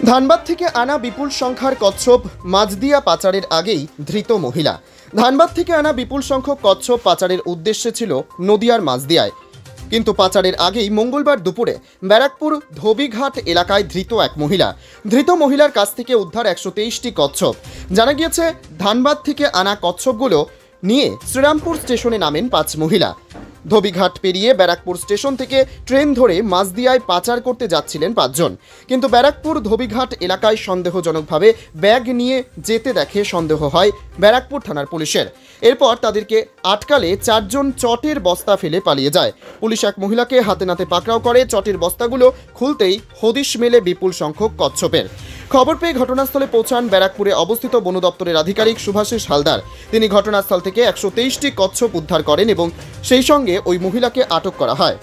ধানবাদ থেকে আনা বিপুল সংখ্যার কচ্ছপ মাঝদিয়া পাচারের আগেই ধৃত মহিলা। ধানবাদ থেকে আনা বিপুল সংখ্যক কচ্ছপ পাচারের উদ্দেশ্যে ছিল নদিয়ার মাঝদিয়ায়, কিন্তু পাচারের আগেই মঙ্গলবার দুপুরে ব্যারাকপুর ধোবিঘাট এলাকায় ধৃত এক মহিলা। ধৃত মহিলার কাছ থেকে উদ্ধার 123টি কচ্ছপ। জানা গিয়েছে, ধানবাদ থেকে আনা কচ্ছপগুলো নিয়ে শ্রীরামপুর স্টেশনে নামেন 5 মহিলা। ধোবিঘাট পেরিয়ে ব্যারাকপুর স্টেশন থেকে ট্রেন ধরে মাঝদিয়ায় পাচার করতে যাচ্ছিলেন 5 জন, কিন্তু ব্যারাকপুর ধোবিঘাট এলাকায় সন্দেহজনকভাবে ব্যাগ নিয়ে যেতে দেখে সন্দেহ হয় ব্যারাকপুর থানার পুলিশের। এরপর তাদেরকে আটকালে 4 জন চটের বস্তা ফেলে পালিয়ে যায়। পুলিশ এক মহিলাকে হাতে নাতে পাকড়াও করে। চটের বস্তাগুলো খুলতেই হদিশ মেলে বিপুল সংখ্যক কচ্ছপের। খবর পেয়ে ঘটনাস্থলে পৌঁছান ব্যারাকপুরে অবস্থিত বন দপ্তরের আধিকারিক শুভাশিস হালদার। তিনি ঘটনাস্থল থেকে 123টি কচ্ছপ উদ্ধার করেন এবং সেই সঙ্গে ওই মহিলাকে আটক করা হয়।